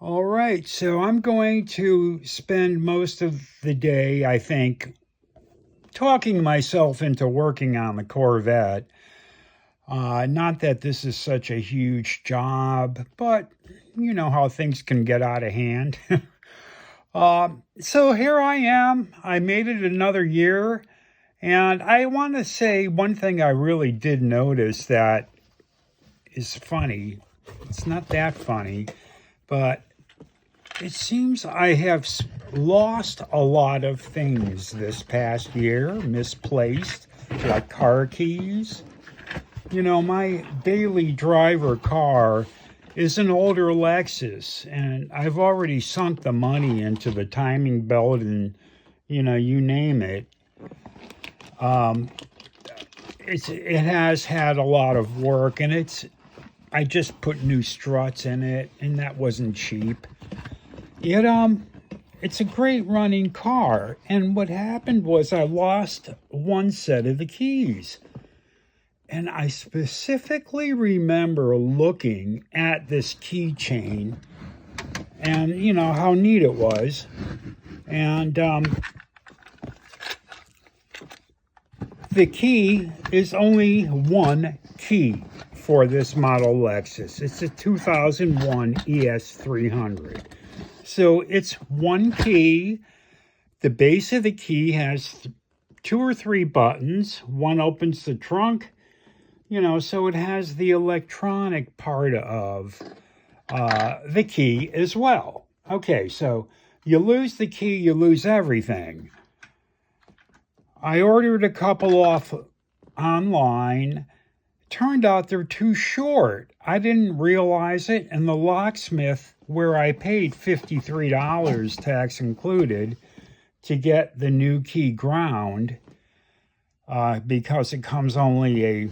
All right, so I'm going to spend most of the day, I think, talking myself into working on the Corvette. Not that this is such a huge job, but you know how things can get out of hand. So here I am. I made it another year, and I want to say one thing I really did notice that is funny. It's not that funny, but it seems I have lost a lot of things this past year, misplaced, like car keys. You know, my daily driver car is an older Lexus, and I've already sunk the money into the timing belt and, you name it. Um, it has had a lot of work, and I just put new struts in it, and that wasn't cheap. Yet, it's a great running car. And what happened was I lost one set of the keys. And I specifically remember looking at this keychain and, how neat it was. And the key is only one key for this model Lexus. It's a 2001 ES300. So it's one key. The base of the key has two or three buttons. One opens the trunk, so it has the electronic part of the key as well. Okay, so you lose the key, you lose everything. I ordered a couple off online. Turned out they're too short. I didn't realize it, and the locksmith, where I paid $53, tax included, to get the new key ground, because it comes only a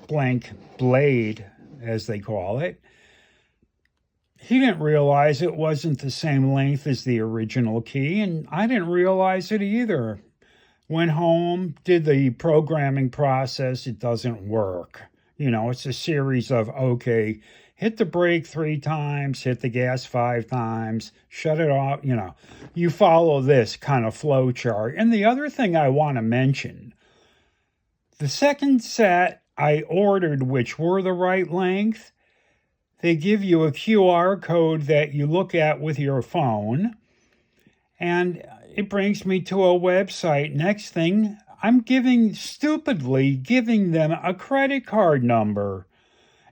blank blade, as they call it. He didn't realize it wasn't the same length as the original key, and I didn't realize it either. Went home, did the programming process. It doesn't work. It's a series of, okay, hit the brake 3 times, hit the gas 5 times, shut it off. You follow this kind of flow chart. And the other thing I want to mention, the second set I ordered, which were the right length, they give you a QR code that you look at with your phone. And it brings me to a website. Next thing, I'm stupidly giving them a credit card number.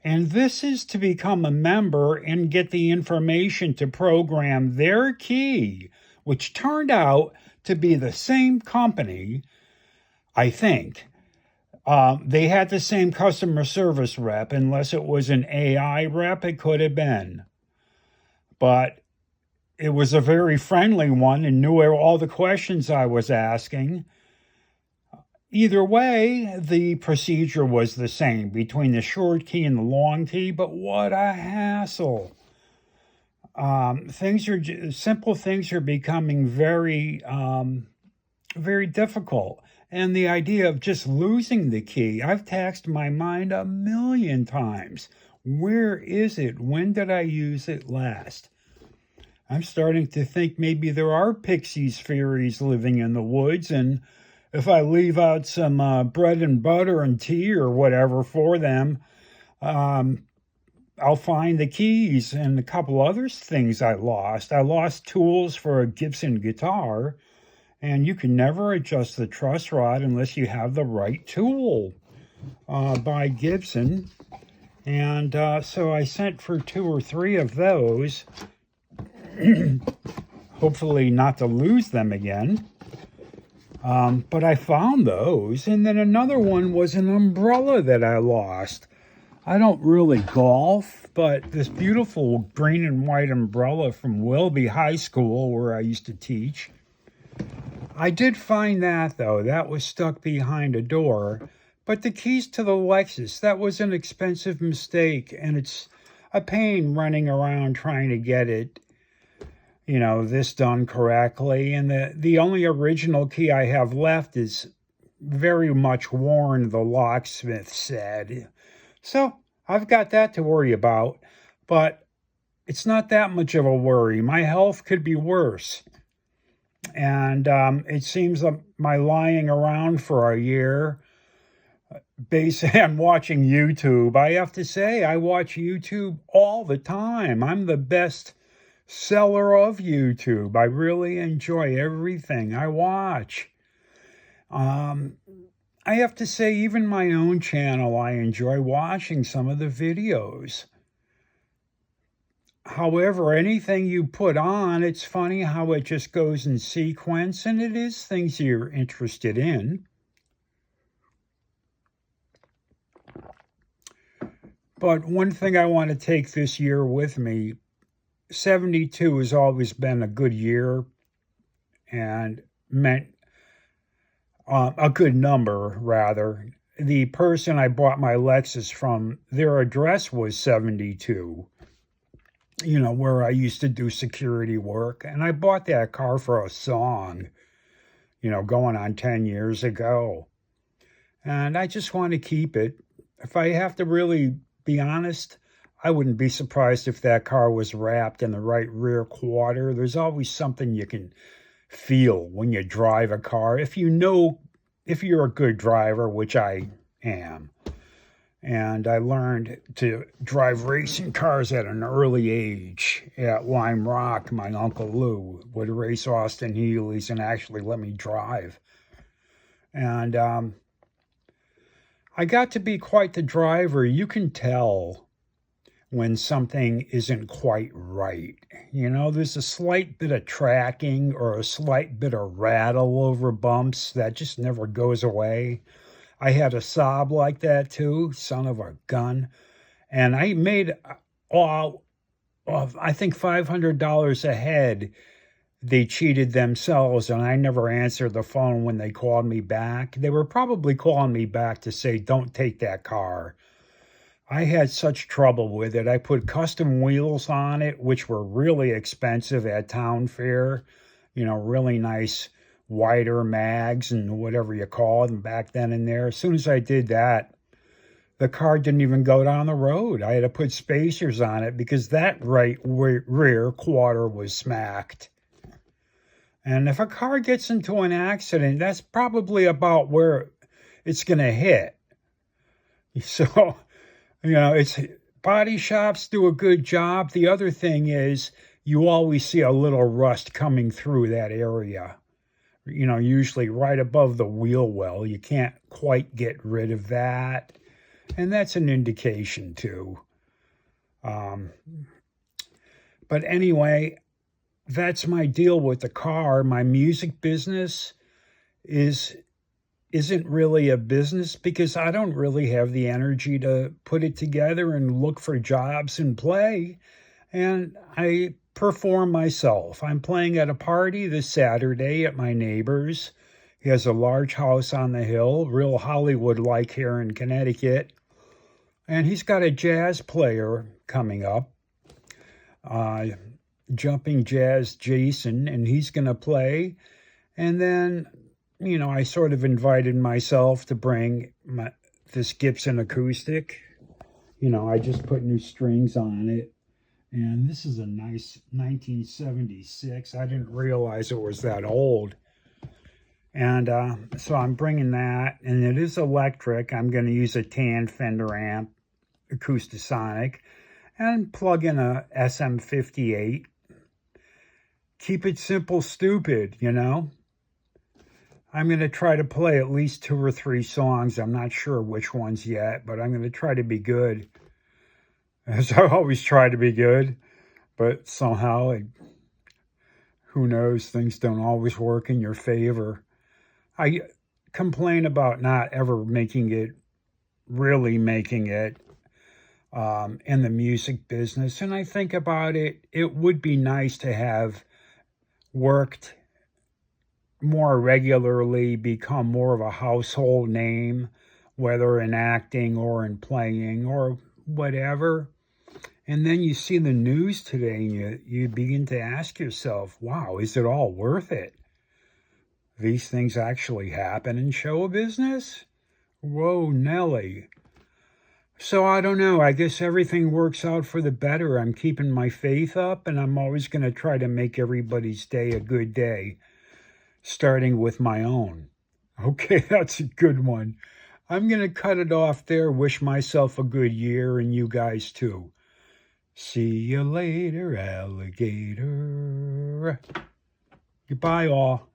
And this is to become a member and get the information to program their key, which turned out to be the same company, I think. They had the same customer service rep. Unless it was an AI rep, it could have been. But it was a very friendly one and knew all the questions I was asking. Either way, the procedure was the same between the short key and the long key, but what a hassle. Simple things are becoming very, very difficult. And the idea of just losing the key, I've taxed my mind a million times. Where is it? When did I use it last? I'm starting to think maybe there are pixies, fairies living in the woods, and if I leave out some bread and butter and tea or whatever for them, I'll find the keys and a couple other things I lost. I lost tools for a Gibson guitar, and you can never adjust the truss rod unless you have the right tool by Gibson. And so I sent for 2 or 3 of those. Hopefully not to lose them again. But I found those. And then another one was an umbrella that I lost. I don't really golf, but this beautiful green and white umbrella from Wilby High School, where I used to teach. I did find that, though. That was stuck behind a door. But the keys to the Lexus, that was an expensive mistake. And it's a pain running around trying to get it this done correctly. And the only original key I have left is very much worn, the locksmith said. So I've got that to worry about. But it's not that much of a worry. My health could be worse. And it seems that my lying around for a year, basically, I'm watching YouTube. I have to say, I watch YouTube all the time. I'm the best seller of YouTube. I really enjoy everything I watch. Um, I have to say, even my own channel, I enjoy watching some of the videos. However, anything you put on, it's funny how it just goes in sequence, and it is things you're interested in. But one thing I want to take this year with me, 72 has always been a good year and meant a good number, rather. The person I bought my Lexus from, their address was 72, where I used to do security work. And I bought that car for a song, going on 10 years ago. And I just want to keep it. If I have to really be honest, I wouldn't be surprised if that car was wrapped in the right rear quarter. There's always something you can feel when you drive a car. If you're a good driver, which I am. And I learned to drive racing cars at an early age. At Lime Rock, my Uncle Lou would race Austin Healey's and actually let me drive. And I got to be quite the driver. You can tell when something isn't quite right. There's a slight bit of tracking or a slight bit of rattle over bumps that just never goes away. I had a Saab like that too, son of a gun. And I made I think $500 a head. They cheated themselves, and I never answered the phone when they called me back. They were probably calling me back to say, don't take that car. I had such trouble with it. I put custom wheels on it, which were really expensive at Town Fair. Really nice wider mags and whatever you call them back then and there. As soon as I did that, the car didn't even go down the road. I had to put spacers on it because that right rear quarter was smacked. And if a car gets into an accident, that's probably about where it's going to hit. So, it's body shops do a good job. The other thing is you always see a little rust coming through that area. Usually right above the wheel well. You can't quite get rid of that. And that's an indication too. But anyway, that's my deal with the car. My music business isn't really a business because I don't really have the energy to put it together and look for jobs and play. And I perform myself. I'm playing at a party this Saturday at my neighbor's. He has a large house on the hill, real Hollywood-like here in Connecticut. And he's got a jazz player coming up, Jumping Jazz Jason, and he's going to play. And then, I sort of invited myself to bring this Gibson acoustic. I just put new strings on it. And this is a nice 1976. I didn't realize it was that old. And so I'm bringing that. And it is electric. I'm going to use a tan Fender amp, Acoustasonic, and plug in a SM58. Keep it simple, stupid, I'm going to try to play at least 2 or 3 songs. I'm not sure which ones yet, but I'm going to try to be good. As I always try to be good, but somehow, who knows, things don't always work in your favor. I complain about not ever really making it in the music business. And I think about it, it would be nice to have worked more regularly, become more of a household name, whether in acting or in playing or whatever. And then you see the news today and you begin to ask yourself, wow, is it all worth it? These things actually happen in show business? Whoa, Nelly. So I don't know. I guess everything works out for the better. I'm keeping my faith up, and I'm always going to try to make everybody's day a good day, starting with my own. Okay, that's a good one. I'm going to cut it off there. Wish myself a good year, and you guys too. See you later, alligator. Goodbye, all.